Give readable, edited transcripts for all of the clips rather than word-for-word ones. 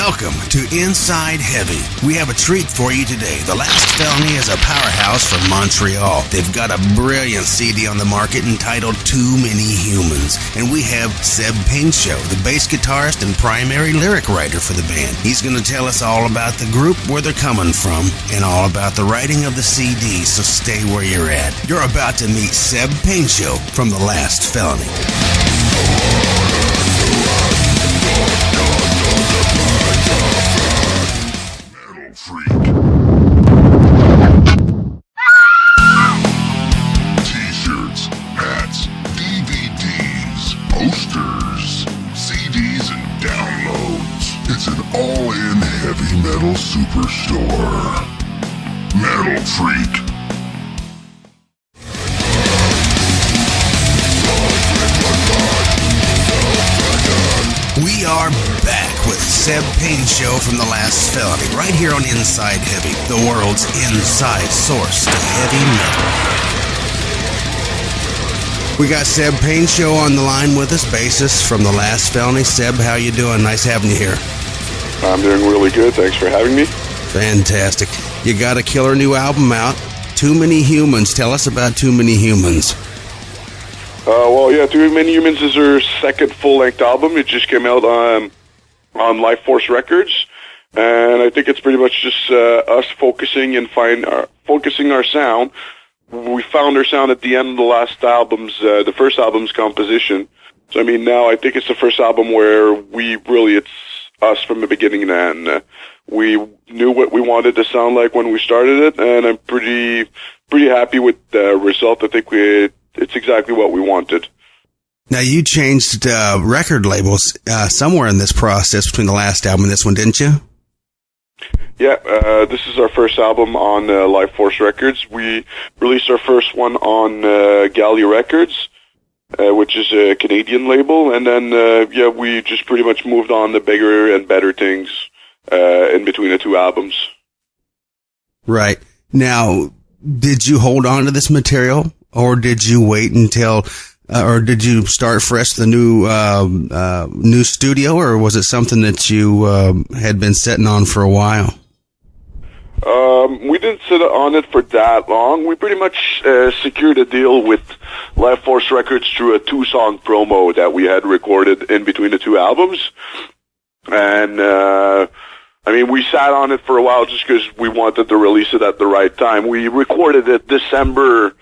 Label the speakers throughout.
Speaker 1: Welcome to Inside Heavy. We have a treat for you today. The Last Felony is a powerhouse from Montreal. They've got a brilliant CD on the market entitled Too Many Humans. And we have Seb Painchaud, the bass guitarist and primary lyric writer for the band. He's going to tell us all about the group, where they're coming from, and all about the writing of the CD, so stay where you're at. You're about to meet Seb Painchaud from The Last Felony.
Speaker 2: T-shirts, hats, DVDs, posters, CDs, and downloads. It's an all-in heavy metal superstore. Metal Freak.
Speaker 1: We are back with Seb Painchaud from The Last Felony, right here on Inside Heavy, the world's inside source to heavy metal. We got Seb Painchaud on the line with us, bassist from The Last Felony. Seb, how you doing? Nice having you here.
Speaker 3: I'm doing really good. Thanks for having me.
Speaker 1: Fantastic. You got a killer new album out, Too Many Humans. Tell us about Too Many Humans.
Speaker 3: Too Many Humans is our second full-length album. It just came out on Life Force Records, and I think it's pretty much just us focusing our sound. We found our sound at the end of the last album's, the first album's composition. So, I mean, now I think it's the first album where it's us from the beginning to end. We knew what we wanted to sound like when we started it, and I'm pretty happy with the result. I think it's exactly what we wanted.
Speaker 1: Now, you changed record labels somewhere in this process between the last album and this one, didn't you?
Speaker 3: Yeah, this is our first album on Life Force Records. We released our first one on Galley Records, which is a Canadian label, and then, we just pretty much moved on to bigger and better things in between the two albums. Right.
Speaker 1: Now, did you hold on to this material, or did you wait until... or did you start fresh the new studio, or was it something that you had been sitting on for a while?
Speaker 3: We didn't sit on it for that long. We pretty much secured a deal with Life Force Records through a 2-song promo that we had recorded in between the two albums. And, we sat on it for a while just because we wanted to release it at the right time. We recorded it December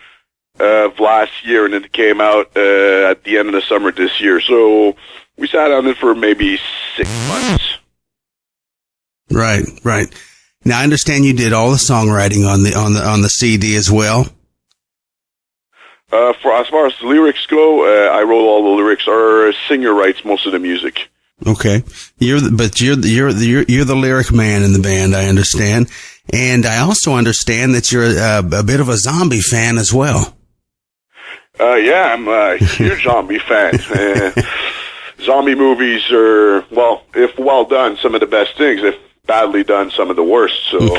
Speaker 3: of last year, and it came out at the end of the summer this year. So we sat on it for maybe 6 months.
Speaker 1: Right. Now I understand you did all the songwriting on the CD as well.
Speaker 3: For as far as the lyrics go, I wrote all the lyrics. Our singer writes most of the music.
Speaker 1: Okay, you're the lyric man in the band, I understand, and I also understand that you're a bit of a zombie fan as well.
Speaker 3: I'm a huge zombie fan. Zombie movies are, if well done, some of the best things. If badly done, some of the worst. So,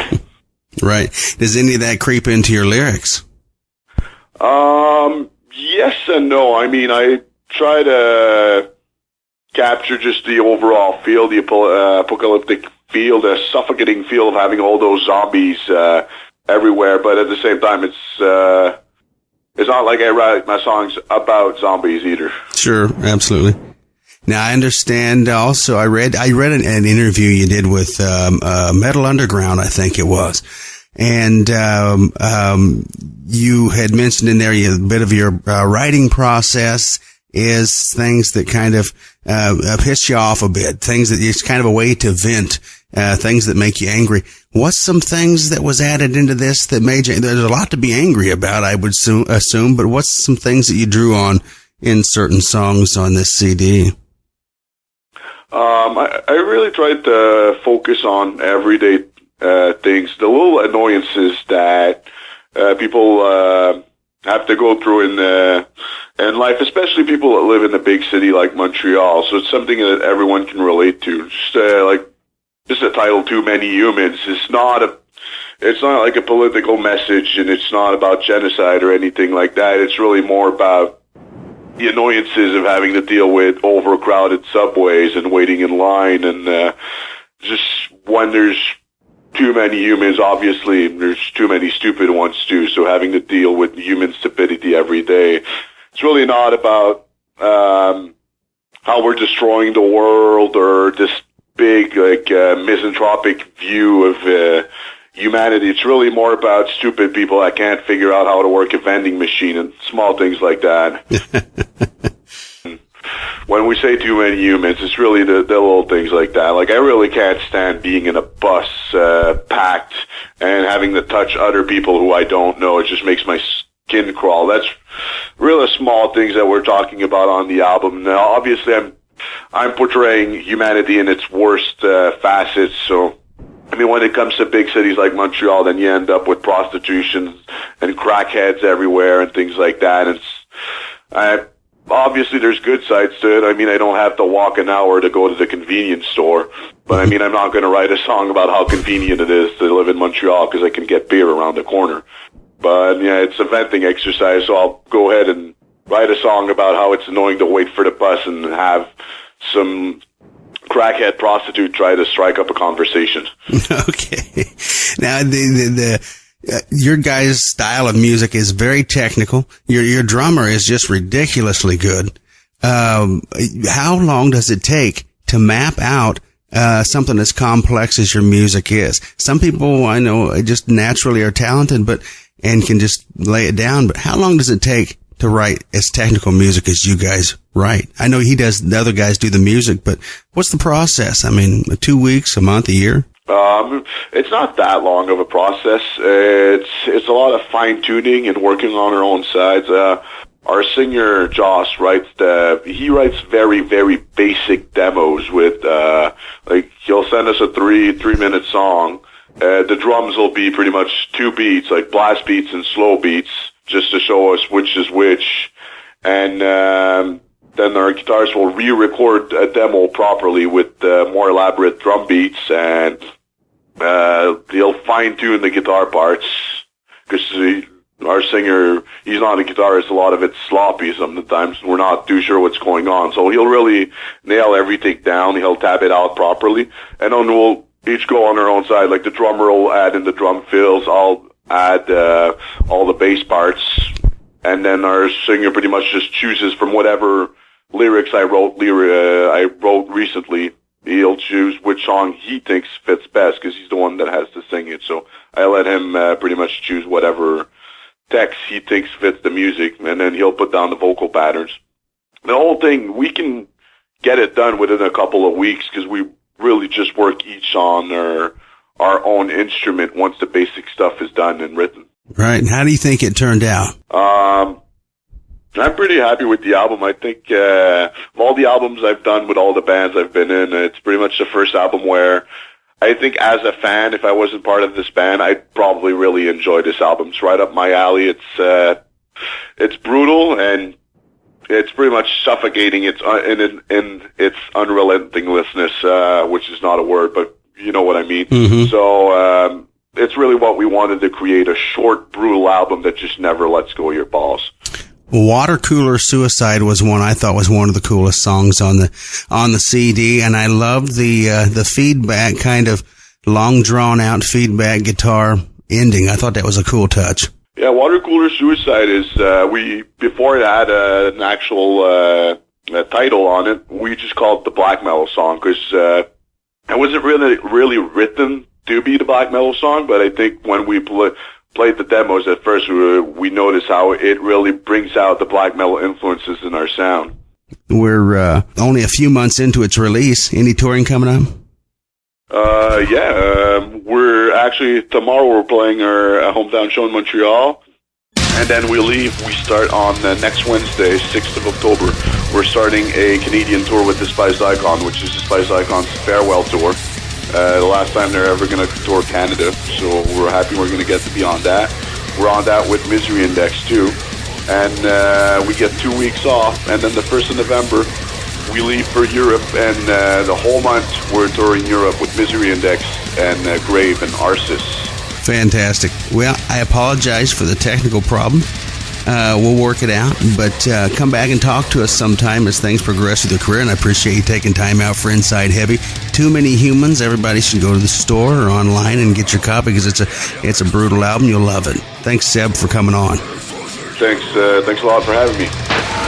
Speaker 1: right. Does any of that creep into your lyrics?
Speaker 3: Yes and no. I mean, I try to capture just the overall feel, the apocalyptic feel, the suffocating feel of having all those zombies everywhere. But at the same time, it's not like I write my songs about zombies either.
Speaker 1: Sure, absolutely. Now I understand. Also, I read an interview you did with Metal Underground, I think it was, and you had mentioned in there a bit of your writing process is things that kind of piss you off a bit, things that it's kind of a way to vent, things that make you angry. What's some things that was added into this that made you, there's a lot to be angry about, I would assume, but what's some things that you drew on in certain songs on this CD?
Speaker 3: I really tried to focus on everyday things, the little annoyances that people have to go through in life, especially people that live in a big city like Montreal. So it's something that everyone can relate to. Just a title, Too Many Humans. It's not like a political message, and it's not about genocide or anything like that. It's really more about the annoyances of having to deal with overcrowded subways and waiting in line and just when there's too many humans, obviously there's too many stupid ones too. So having to deal with human stupidity every day, it's really not about how we're destroying the world or this big misanthropic view of humanity. It's really more about stupid people that can't figure out how to work a vending machine and small things like that. When we say too many humans, it's really the little things like that. Like, I really can't stand being in a bus packed and having to touch other people who I don't know. It just makes my skin crawl. That's really small things that we're talking about on the album. Now, obviously, I'm portraying humanity in its worst facets. So, I mean, when it comes to big cities like Montreal, then you end up with prostitution and crackheads everywhere and things like that. Obviously, there's good sides to it. I mean, I don't have to walk an hour to go to the convenience store. But, I mean, I'm not going to write a song about how convenient it is to live in Montreal because I can get beer around the corner. But, yeah, it's a venting exercise, so I'll go ahead and write a song about how it's annoying to wait for the bus and have some crackhead prostitute try to strike up a conversation.
Speaker 1: Okay. Now, your guys' style of music is very technical. Your drummer is just ridiculously good. How long does it take to map out something as complex as your music is? Some people I know just naturally are talented, and can just lay it down. But how long does it take to write as technical music as you guys write? I know the other guys do the music, but what's the process? I mean, 2 weeks, a month, a year?
Speaker 3: It's not that long of a process. It's a lot of fine tuning and working on our own sides. Our singer Joss writes very, very basic demos with he'll send us a three minute song. The drums will be pretty much 2 beats, like blast beats and slow beats, just to show us which is which. And then our guitarist will re-record a demo properly with more elaborate drum beats, and he'll fine-tune the guitar parts, because our singer, he's not a guitarist. A lot of it's sloppy sometimes. We're not too sure what's going on. So he'll really nail everything down. He'll tab it out properly. And then we'll each go on our own side. Like, the drummer will add in the drum fills. I'll add all the bass parts. And then our singer pretty much just chooses from whatever lyrics I wrote recently. He'll choose which song he thinks fits best, because he's the one that has to sing it. So I let him pretty much choose whatever text he thinks fits the music, and then he'll put down the vocal patterns. The whole thing, we can get it done within a couple of weeks, because we really just work each on our own instrument once the basic stuff is done and written.
Speaker 1: Right. And how do you think it turned out?
Speaker 3: I'm pretty happy with the album. I think of all the albums I've done with all the bands I've been in, it's pretty much the first album where I think as a fan, if I wasn't part of this band, I'd probably really enjoy this album. It's right up my alley. It's brutal, and it's pretty much suffocating. It's in its unrelentinglessness, which is not a word, but you know what I mean.
Speaker 1: Mm-hmm.
Speaker 3: So it's really what we wanted to create, a short, brutal album that just never lets go of your balls.
Speaker 1: Water Cooler Suicide was one I thought was one of the coolest songs on the CD, and I loved the feedback, kind of long drawn out feedback guitar ending. I thought that was a cool touch.
Speaker 3: Yeah, Water Cooler Suicide is before it had an actual title on it, we just called it the black metal song, because it wasn't really written to be the black metal song, but I think when we played the demos at first, we noticed how it really brings out the black metal influences in our sound.
Speaker 1: We're only a few months into its release. Any touring coming up?
Speaker 3: We're actually, tomorrow we're playing our hometown show in Montreal, and then we leave. We start on next Wednesday, 6th of October. We're starting a Canadian tour with Despised Icon, which is Despised Icon's farewell tour. The last time they're ever going to tour Canada, so we're happy we're going to get to be on that. We're on that with Misery Index too, and we get 2 weeks off, and then the 1st of November we leave for Europe, and the whole month we're touring Europe with Misery Index and Grave and Arsis.
Speaker 1: Fantastic. Well, I apologize for the technical problem. we'll work it out. But come back and talk to us sometime as things progress with your career, and I appreciate you taking time out for Inside Heavy. Too Many Humans. Everybody should go to the store or online and get your copy because it's a brutal album. You'll love it. Thanks, Seb, for coming on.
Speaker 3: Thanks a lot for having me.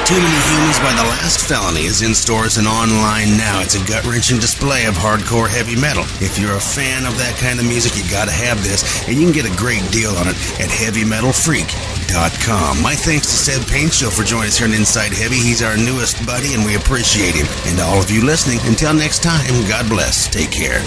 Speaker 1: Too Many Humans by The Last Felony is in stores and online now. It's a gut-wrenching display of hardcore heavy metal. If you're a fan of that kind of music, you gotta have this, and you can get a great deal on it at HeavyMetalFreak.com. My thanks to Seb Painchaud for joining us here on Inside Heavy. He's our newest buddy, and we appreciate him. And to all of you listening, until next time, God bless. Take care.